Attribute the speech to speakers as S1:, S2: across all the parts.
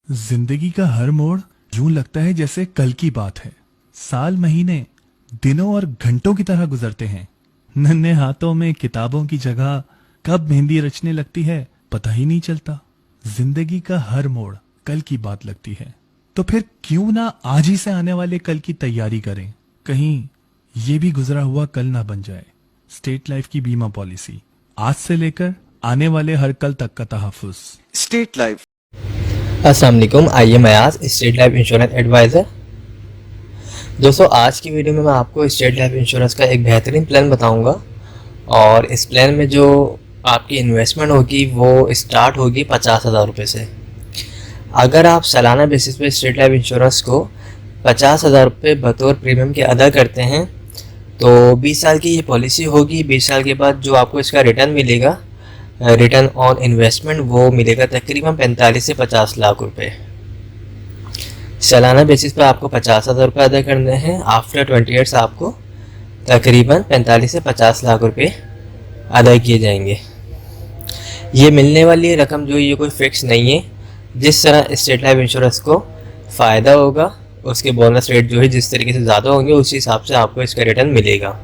S1: जिंदगी का हर मोड़ यूं लगता है जैसे कल की बात है। साल, महीने, दिनों और घंटों की तरह गुजरते हैं। नन्हे हाथों में किताबों की जगह कब मेहंदी रचने लगती है पता ही नहीं चलता। जिंदगी का हर मोड़ कल की बात लगती है। तो फिर क्यों ना आज ही से आने वाले कल की तैयारी करें। कहीं ये भी गुजरा हुआ कल ना बन जाए। स्टेट लाइफ की बीमा पॉलिसी, आज से लेकर आने वाले हर कल तक का तहफ़्फ़ुज़।
S2: State life.
S3: अस्सलाम वालेकुम, आइए मैं आज स्टेट लाइफ इंश्योरेंस एडवाइज़र। दोस्तों, आज की वीडियो में मैं आपको स्टेट लाइफ इंश्योरेंस का एक बेहतरीन प्लान बताऊंगा और इस प्लान में जो आपकी इन्वेस्टमेंट होगी वो स्टार्ट होगी 50,000 रुपये से। अगर आप सालाना बेसिस पे स्टेट लाइफ इंश्योरेंस को 50,000 रुपये बतौर प्रीमियम के अदा करते हैं तो 20 साल की ये पॉलिसी होगी। 20 साल के बाद जो आपको इसका रिटर्न मिलेगा, रिटर्न ऑन इन्वेस्टमेंट, वो मिलेगा तकरीबन 45 से 50 लाख रुपए। सालाना बेसिस पर आपको 50,000 रुपये अदा करने हैं। आफ्टर 20 ईयर्स आपको तकरीबन 45 से 50 लाख रुपए अदा किए जाएंगे। ये मिलने वाली रकम जो ये कोई फिक्स नहीं है। जिस तरह स्टेट लाइफ इंश्योरेंस को फ़ायदा होगा, उसके बोनस रेट जो है जिस तरीके से ज़्यादा होंगे उसी हिसाब से आपको इसका रिटर्न मिलेगा।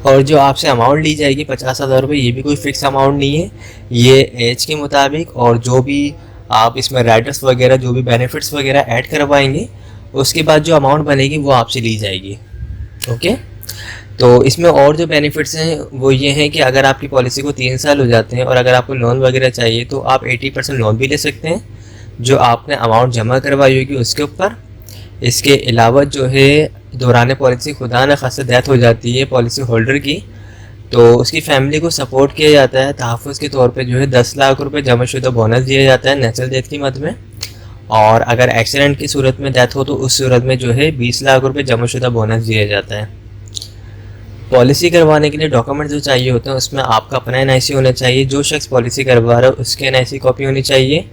S3: और जो आपसे अमाउंट ली जाएगी 50,000 रुपये, ये भी कोई फिक्स अमाउंट नहीं है। ये एज के मुताबिक और जो भी आप इसमें राइडर्स वगैरह जो भी बेनिफिट्स वगैरह ऐड करवाएंगे उसके बाद जो अमाउंट बनेगी वो आपसे ली जाएगी। ओके, तो इसमें और जो बेनिफिट्स हैं वो ये हैं कि अगर आपकी पॉलिसी को 3 साल हो जाते हैं और अगर आपको लोन वगैरह चाहिए तो आप 80% लोन भी ले सकते हैं जो आपने अमाउंट जमा करवाई होगी उसके ऊपर। इसके अलावा जो है दौरान पॉलिसी खुदा न खास्ता डेथ हो जाती है पॉलिसी होल्डर की, तो उसकी फैमिली को सपोर्ट किया जाता है। तहफ़्फ़ुज़ के तौर पे जो है 10 लाख रुपए जमाशुदा बोनस दिया जाता है नेचुरल डेथ की मद में। और अगर एक्सीडेंट की सूरत में डेथ हो तो उस सूरत में जो है 20 लाख रुपए जमाशुदा बोनस दिया जाता है। पॉलिसी करवाने के लिए डॉक्यूमेंट जो चाहिए होते हैं उसमें आपका अपना NIC होना चाहिए। जो शख्स पॉलिसी करवा रहा है उसके NIC कॉपी होनी चाहिए।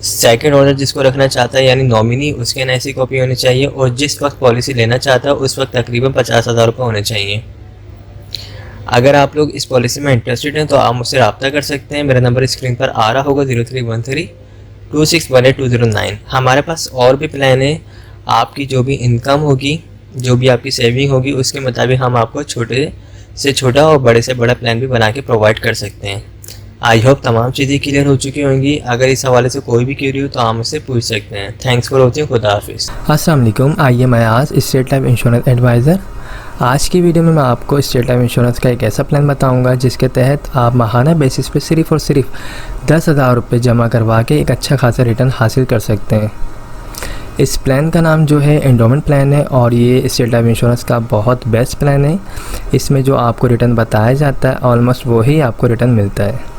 S3: सेकंड ऑनर जिसको रखना चाहता है यानी नॉमिनी, उसके NIC कॉपी होनी चाहिए। और जिस वक्त पॉलिसी लेना चाहता है उस वक्त तकरीबन 50,000 रुपये होने चाहिए। अगर आप लोग इस पॉलिसी में इंटरेस्टेड हैं तो आप मुझसे रब्ता कर सकते हैं। मेरा नंबर स्क्रीन पर आ रहा होगा 03132618 हमारे पास और भी प्लान है। आपकी जो भी इनकम होगी, जो भी आपकी सेविंग होगी, उसके मुताबिक हम आपको छोटे से छोटा और बड़े से बड़ा प्लान भी बना के प्रोवाइड कर सकते हैं। आई होप तमाम चीज़ें क्लियर हो चुकी होंगी। अगर इस हवाले से कोई भी क्वेरी हो तो आप मुझसे पूछ सकते हैं। Thanks for watching. खुदा हाफिज़।
S4: अस्सलाम वालेकुम, आइए मैं आज स्टेट लाइफ इंश्योरेंस एडवाइज़र। आज की वीडियो में मैं आपको स्टेट लाइफ इंश्योरेंस का एक ऐसा प्लान बताऊंगा जिसके तहत आप माहाना बेसिस पे सिर्फ़ और सिर्फ 10,000 रुपये जमा करवा के एक अच्छा खासा रिटर्न हासिल कर सकते हैं। इस प्लान का नाम जो है एंडोमेंट प्लान है और ये स्टेट लाइफ इंश्योरेंस का बहुत बेस्ट प्लान है। इसमें जो आपको रिटर्न बताया जाता है ऑलमोस्ट वही आपको रिटर्न मिलता है।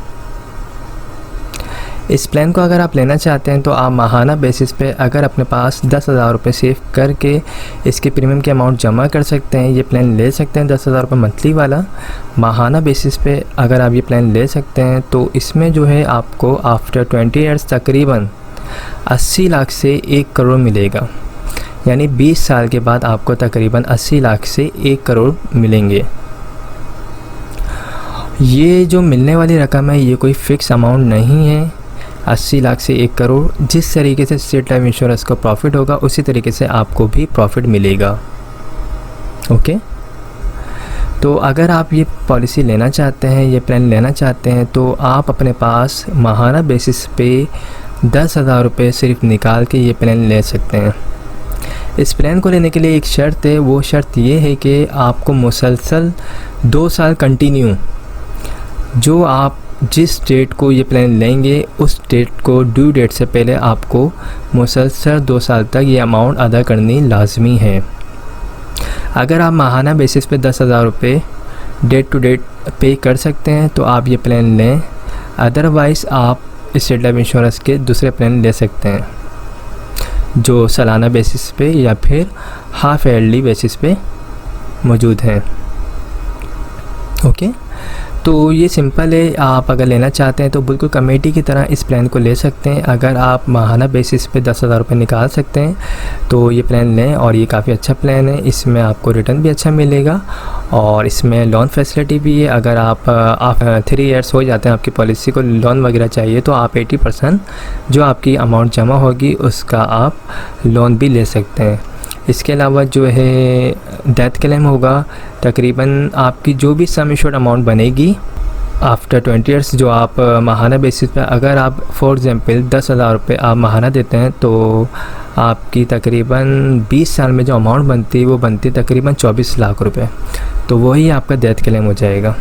S4: इस प्लान को अगर आप लेना चाहते हैं तो आप माहाना बेसिस पे अगर अपने पास 10,000 रुपये सेव करके इसके प्रीमियम के अमाउंट जमा कर सकते हैं, ये प्लान ले सकते हैं। 10,000 रुपये मंथली वाला माहाना बेसिस पे अगर आप ये प्लान ले सकते हैं तो इसमें जो है आपको आफ्टर 20 ईयर्स तकरीबन 80 लाख से 1 करोड़ मिलेगा। यानी 20 साल के बाद आपको तकरीबन 80 लाख से 1 करोड़ मिलेंगे। ये जो मिलने वाली रकम है ये कोई फ़िक्स अमाउंट नहीं है। 80 लाख से 1 करोड़, जिस तरीके से स्टेट लाइफ इंश्योरेंस को प्रॉफिट होगा उसी तरीके से आपको भी प्रॉफिट मिलेगा। ओके, तो अगर आप ये पॉलिसी लेना चाहते हैं, ये प्लान लेना चाहते हैं तो आप अपने पास माहाना बेसिस पे 10,000 रुपये सिर्फ निकाल के ये प्लान ले सकते हैं। इस प्लान को लेने के लिए एक शर्त है, वो शर्त ये है कि आपको मुसलसल 2 साल कंटिन्यू, जो आप जिस डेट को ये प्लान लेंगे उस डेट को ड्यू डेट से पहले आपको मुसलसल 2 साल तक ये अमाउंट अदा करनी लाजमी है। अगर आप माहाना बेसिस पे 10,000 रुपये डेट टू डेट पे कर सकते हैं तो आप ये प्लान लें। अदरवाइज़ आप स्टेट लाइफ इंश्योरेंस के दूसरे प्लान ले सकते हैं जो सालाना बेसिस पे या फिर हाफ ईयरली बेसिस पे मौजूद हैं। ओके, तो ये सिंपल है, आप अगर लेना चाहते हैं तो बिल्कुल कमेटी की तरह इस प्लान को ले सकते हैं। अगर आप माहाना बेसिस पे 10,000 रुपये निकाल सकते हैं तो ये प्लान लें, और ये काफ़ी अच्छा प्लान है। इसमें आपको रिटर्न भी अच्छा मिलेगा और इसमें लोन फैसिलिटी भी है। अगर आप 3 ईयर्स हो जाते हैं आपकी पॉलिसी को, लोन वगैरह चाहिए तो आप 80% जो आपकी अमाउंट जमा होगी उसका आप लोन भी ले सकते हैं। इसके अलावा जो है डेथ क्लेम होगा, तकरीबन आपकी जो भी सम एश्योर्ड अमाउंट बनेगी आफ्टर 20 ईयर्स, जो आप माहाना बेसिस पे, अगर आप फॉर एग्ज़ाम्पल 10,000 रुपये आप माहाना देते हैं तो आपकी तकरीबन 20 साल में जो अमाउंट बनती है वो बनती है तकरीबन 24 लाख रुपए। तो वही आपका डेथ क्लेम हो जाएगा।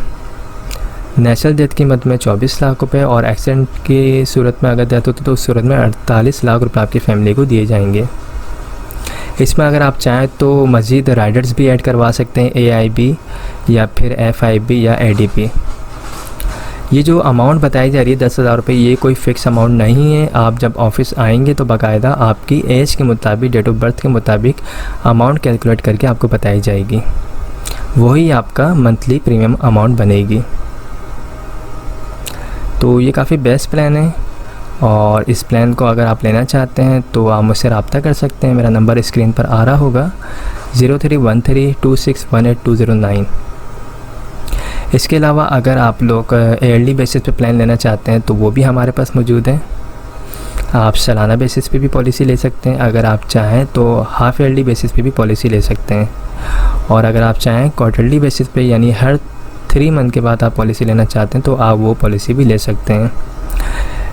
S4: नेचुरल डेथ की मद में 24 लाख रुपए, और एक्सीडेंट की सूरत में अगर डेथ होती तो उस सूरत में 48 लाख रुपए आपकी फैमिली को दिए जाएंगे। इसमें अगर आप चाहें तो मज़ीद राइडर्स भी ऐड करवा सकते हैं, AIB या फिर FIB या ADP। ये जो अमाउंट बताई जा रही है 10,000 रुपये, ये कोई फ़िक्स अमाउंट नहीं है। आप जब ऑफिस आएंगे तो बाकायदा आपकी एज के मुताबिक, डेट ऑफ बर्थ के मुताबिक अमाउंट कैलकुलेट करके आपको बताई जाएगी, वही आपका मंथली प्रीमियम अमाउंट बनेगी। तो ये काफ़ी बेस्ट प्लान है, और इस प्लान को अगर आप लेना चाहते हैं तो आप मुझसे रब्ता कर सकते हैं। मेरा नंबर स्क्रीन पर आ रहा होगा 031326182009। इसके अलावा अगर आप लोग ईयरली बेसिस पे प्लान लेना चाहते हैं तो वो भी हमारे पास मौजूद है। आप सालाना बेसिस पे भी पॉलिसी ले सकते हैं, अगर आप चाहें तो हाफ ईयरली बेसिस पे भी पॉलिसी ले सकते हैं, और अगर आप चाहें क्वार्टरली बेसिस पे यानी हर 3 मंथ के बाद आप पॉलिसी लेना चाहते हैं तो आप वो पॉलिसी भी ले सकते हैं।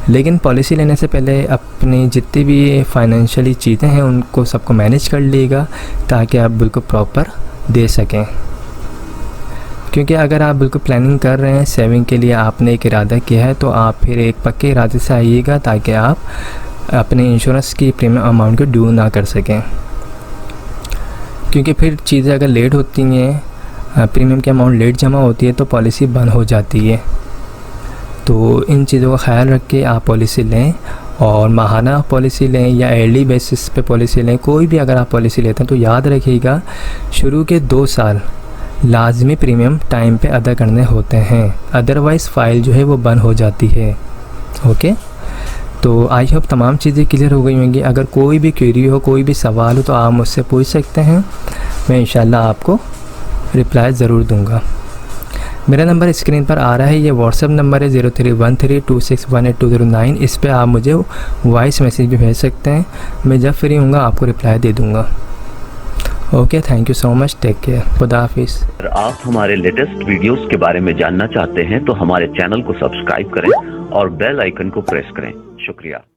S4: लेकिन पॉलिसी लेने से पहले अपनी जितनी भी फाइनेंशियली चीज़ें हैं उनको सबको मैनेज कर लीजिएगा, ताकि आप बिल्कुल प्रॉपर दे सकें। क्योंकि अगर आप बिल्कुल प्लानिंग कर रहे हैं, सेविंग के लिए आपने एक इरादा किया है, तो आप फिर एक पक्के इरादे से आइएगा ताकि आप अपने इंश्योरेंस की प्रीमियम अमाउंट को ड्यू ना कर सकें। क्योंकि फिर चीज़ें अगर लेट होती हैं, प्रीमियम की अमाउंट लेट जमा होती है तो पॉलिसी बंद हो जाती है। तो इन चीज़ों का ख्याल रख के आप पॉलिसी लें, और माहाना पॉलिसी लें या ईयरली बेसिस पे पॉलिसी लें, कोई भी अगर आप पॉलिसी लेते हैं तो याद रखिएगा शुरू के 2 साल लाजमी प्रीमियम टाइम पे अदा करने होते हैं, अदरवाइज़ फ़ाइल जो है वो बंद हो जाती है। ओके, तो आई होप तमाम चीज़ें क्लियर हो गई होंगी। अगर कोई भी क्वेरी हो, कोई भी सवाल हो तो आप मुझसे पूछ सकते हैं, मैं इंशाल्लाह आपको रिप्लाई ज़रूर दूंगा। मेरा नंबर स्क्रीन पर आ रहा है, ये व्हाट्सएप नंबर है 031326182009। इस पे आप मुझे वॉइस मैसेज भी भेज सकते हैं, मैं जब फ्री हूँगा आपको रिप्लाई दे दूँगा। Okay, thank you so much, take care, खुदा हाफिज़।
S2: अगर आप हमारे लेटेस्ट वीडियोस के बारे में जानना चाहते हैं तो हमारे चैनल को सब्सक्राइब करें और बेल आइकन को प्रेस करें। शुक्रिया।